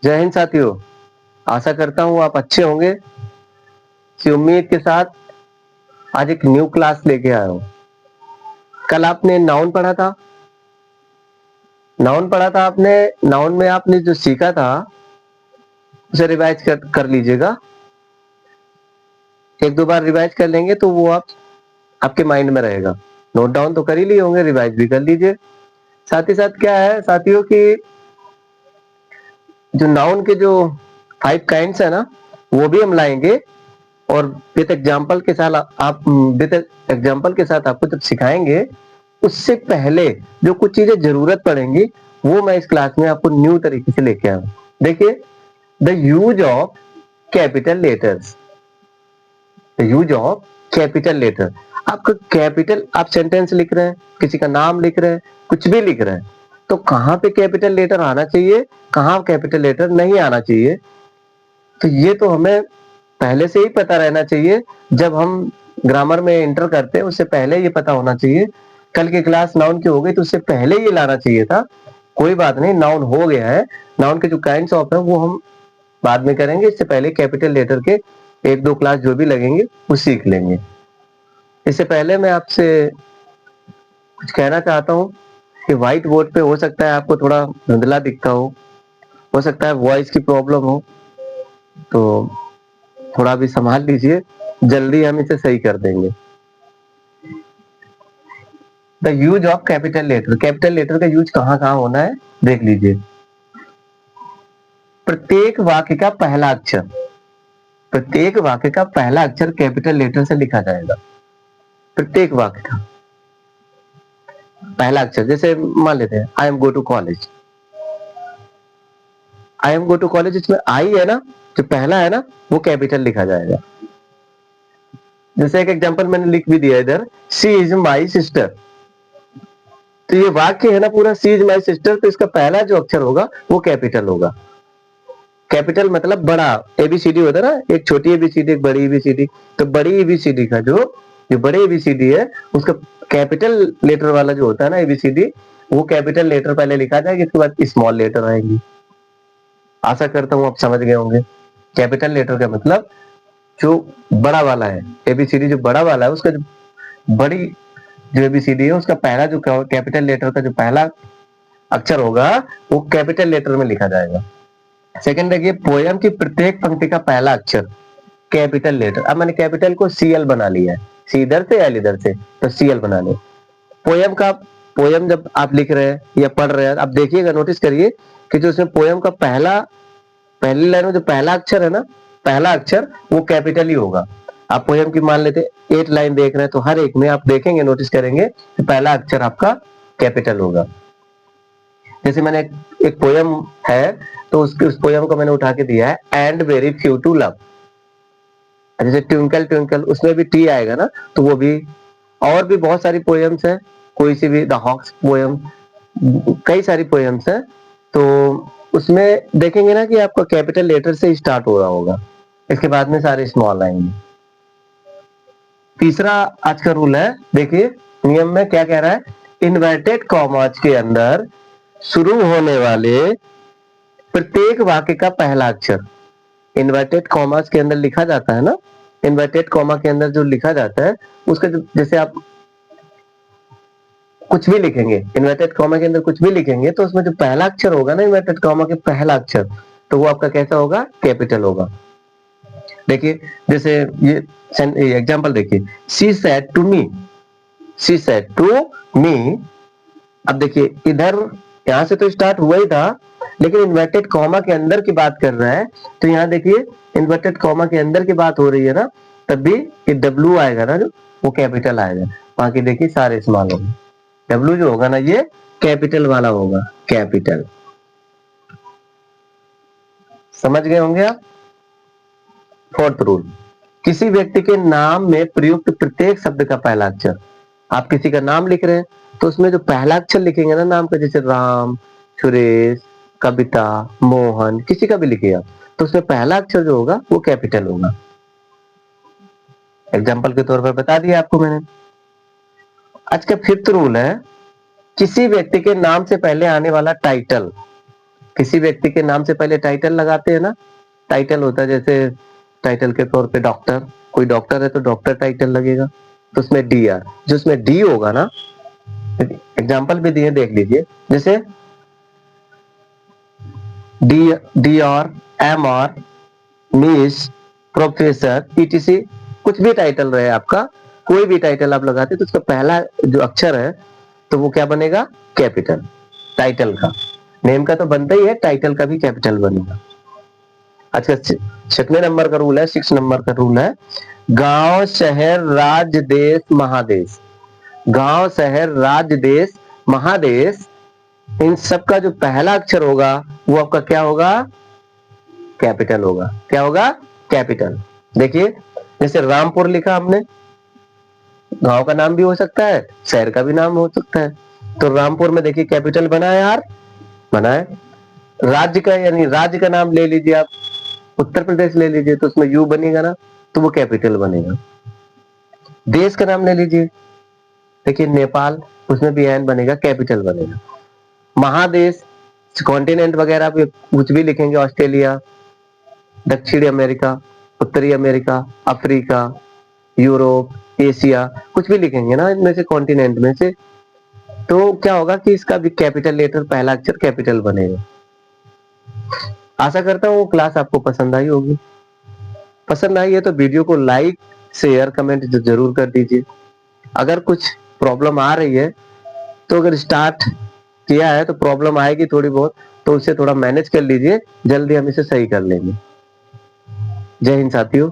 जय हिंद साथियों, आशा करता हूँ आप अच्छे होंगे। इसी उम्मीद के साथ आज एक न्यू क्लास लेके आया हूँ। कल आपने नाउन पढ़ा था। आपने नाउन में आपने जो सीखा था उसे रिवाइज कर लीजिएगा। एक दो बार रिवाइज कर लेंगे तो वो आपके माइंड में रहेगा। नोट डाउन तो कर ही लिए होंगे, रिवाइज भी कर लीजिए। साथ ही साथ क्या है साथियों की जो नाउन के जो 5 काइंड्स है ना, वो भी हम लाएंगे और विद एग्जाम्पल के साथ आपको जब सिखाएंगे, उससे पहले जो कुछ चीजें जरूरत पड़ेंगी वो मैं इस क्लास में आपको न्यू तरीके से लेके आऊँ। देखिए, the use of capital letters. The use of capital letter. आपका कैपिटल, आप सेंटेंस लिख रहे हैं, किसी का नाम लिख रहे हैं, कुछ भी लिख रहे हैं, तो कहाँ पे कैपिटल लेटर आना चाहिए, कहाँ कैपिटल लेटर नहीं आना चाहिए, तो ये तो हमें पहले से ही पता रहना चाहिए। जब हम ग्रामर में एंटर करते हैं उससे पहले ये पता होना चाहिए। कल की क्लास नाउन की हो गई तो उससे पहले ये लाना चाहिए था। कोई बात नहीं, नाउन हो गया है। नाउन के जो काइंड्स ऑफ है वो हम बाद में करेंगे, इससे पहले कैपिटल लेटर के एक दो क्लास जो भी लगेंगे वो सीख लेंगे। इससे पहले मैं आपसे कुछ कहना चाहता हूँ कि व्हाइट बोर्ड पे हो सकता है आपको थोड़ा धुंधला दिखता हो सकता है वॉइस की प्रॉब्लम हो, तो थोड़ा भी संभाल लीजिए, जल्दी हम इसे सही कर देंगे। The use of capital letter. Capital letter का यूज कहाँ कहाँ होना है देख लीजिए। प्रत्येक वाक्य का पहला अक्षर, प्रत्येक वाक्य का पहला अक्षर कैपिटल लेटर से लिखा जाएगा। प्रत्येक वाक्य का पहला अक्षर, जैसे मान लेते हैं I am go to college. I am go to college, इसमें आई है ना, जो पहला है ना, वो कैपिटल लिखा जाएगा। जैसे एक एग्जांपल मैंने लिख भी दिया इधर, शी इज माई सिस्टर। तो ये वाक्य है ना पूरा, सी इज माई सिस्टर, तो इसका पहला जो अक्षर होगा वो कैपिटल होगा। कैपिटल मतलब बड़ा, एबीसीडी होता है ना, एक छोटी एबीसीडी एक बड़ी एबीसीडी, तो बड़ी एबीसीडी का जो बड़ी एबीसीडी है उसका कैपिटल लेटर वाला जो होता है ना एबीसीडी, वो कैपिटल लेटर पहले लिखा जाएगा, इसके बाद स्मॉल लेटर आएंगी। आशा करता हूँ आप समझ गए होंगे। कैपिटल लेटर का मतलब जो बड़ा वाला है, एबीसीडी जो बड़ा वाला है उसका जो बड़ी जो एबीसीडी है उसका पहला जो कैपिटल लेटर का जो पहला अक्षर होगा वो कैपिटल लेटर में लिखा जाएगा। सेकंड देखिए, पोयम की प्रत्येक पंक्ति का पहला अक्षर कैपिटल लेटर। अब मैंने कैपिटल को सीएल बना लिया है, सी इधर से एल इधर से, तो सीएल बना लिया। पोयम जब आप लिख रहे हैं या पढ़ रहे हैं, आप देखिएगा, नोटिस करिए कि जो उसमें पोयम का पहली लाइन में जो पहला अक्षर है ना, पहला अक्षर वो कैपिटल ही होगा। आप पोयम की मान लेते 8 लाइन देख रहे हैं तो हर एक में आप देखेंगे, नोटिस करेंगे कि पहला अक्षर आपका कैपिटल होगा। जैसे मैंने एक पोयम है तो उस पोयम को मैंने उठा के दिया है, and very few to love. जैसे ट्विंकल ट्विंकल, उसमें भी टी आएगा ना, तो वो भी। और भी बहुत सारी पोयम्स है, कोई सी भी, द हॉक्स पोयम, कई सारी पोयम्स है, तो उसमें देखेंगे ना कि आपका कैपिटल लेटर से स्टार्ट हो रहा होगा, इसके बाद में सारे स्मॉल आएंगे। तीसरा आज का रूल है, देखिए नियम में क्या कह रहा है, इन्वर्टेड कॉमास के अंदर शुरू होने वाले प्रत्येक वाक्य का पहला अक्षर, इन्वर्टेड कॉमास के अंदर लिखा जाता है ना, इन्वर्टेड कॉमा के अंदर जो लिखा जाता है उसका जैसे आप कुछ भी लिखेंगे, इन्वर्टेड कॉमा के अंदर कुछ भी लिखेंगे तो उसमें जो पहला अक्षर होगा ना इन्वर्टेड कॉमा के पहला अक्षर, तो वो आपका कैसा होगा, कैपिटल होगा। देखिए जैसे ये एग्जांपल देखिए, she said to me, she said to me. अब देखिए इधर यहां से तो स्टार्ट हुआ ही था, लेकिन इन्वर्टेड कॉमा के अंदर की बात कर रहा है, तो यहाँ देखिए इन्वर्टेड कॉमा के अंदर की बात हो रही है ना, तब भी ये डब्ल्यू आएगा ना, जो वो कैपिटल आएगा। बाकी देखिए सारे स्मॉल होंगे, डब्ल्यू जो होगा ना ये कैपिटल वाला होगा, कैपिटल। समझ गए होंगे आप। फोर्थ रूल, किसी व्यक्ति के नाम में प्रयुक्त प्रत्येक शब्द का पहला अक्षर, आप किसी का नाम लिख रहे हैं तो उसमें जो पहला अक्षर लिखेंगे ना नाम का, जैसे राम, सुरेश, कविता, मोहन, किसी का भी लिखिए आप, तो उसमें पहला अक्षर जो होगा वो कैपिटल होगा। एग्जाम्पल के तौर पर बता दिया आपको मैंने। आज का फिफ्थ रूल है, किसी व्यक्ति के नाम से पहले आने वाला टाइटल, किसी व्यक्ति के नाम से पहले टाइटल लगाते हैं ना, टाइटल होता है, जैसे टाइटल के तौर पे डॉक्टर, कोई डॉक्टर है तो डॉक्टर टाइटल लगेगा, तो उसमें डी आर, जो उसमें डी होगा ना, एग्जाम्पल भी दिए देख लीजिए, जैसे D D R, M R, miss, professor, ETC, कुछ भी टाइटल रहे आपका, कोई भी टाइटल आप लगाते तो उसका पहला जो अक्षर है तो वो क्या बनेगा, कैपिटल। टाइटल का, नेम का तो बनता ही है, टाइटल का भी कैपिटल बनेगा। अच्छा, 6वें नंबर का रूल है, 6 नंबर का रूल है, गांव, शहर, राज्य, देश, महादेश। गांव, शहर, राज्य, देश, महादेश, इन सब का जो पहला अक्षर होगा वो आपका क्या होगा, कैपिटल होगा। क्या होगा, कैपिटल। देखिए, जैसे रामपुर लिखा हमने, गांव का नाम भी हो सकता है, शहर का भी नाम हो सकता है, तो रामपुर में देखिए कैपिटल बना है यार, बना है। राज्य का, यानी राज्य का नाम ले लीजिए आप, उत्तर प्रदेश ले लीजिए, तो उसमें यू बनेगा ना, तो वो कैपिटल बनेगा। देश का नाम ले लीजिए, देखिए नेपाल, उसमें भी एन बनेगा, कैपिटल बनेगा। महादेश, कॉन्टिनेंट वगैरह भी कुछ भी लिखेंगे, ऑस्ट्रेलिया, दक्षिणी अमेरिका, उत्तरी अमेरिका, अफ्रीका, यूरोप, एशिया, कुछ भी लिखेंगे ना इनमें से, कॉन्टिनेंट में से, तो क्या होगा कि इसका भी कैपिटल लेटर, पहला अक्षर कैपिटल बनेगा। आशा करता हूँ क्लास आपको पसंद आई होगी। पसंद आई है तो वीडियो को लाइक, शेयर, कमेंट जरूर कर दीजिए। अगर कुछ प्रॉब्लम आ रही है तो अगर स्टार्ट किया है तो प्रॉब्लम आएगी थोड़ी बहुत, तो उसे थोड़ा मैनेज कर लीजिए, जल्दी हम इसे सही कर लेंगे। जय हिंद साथियों।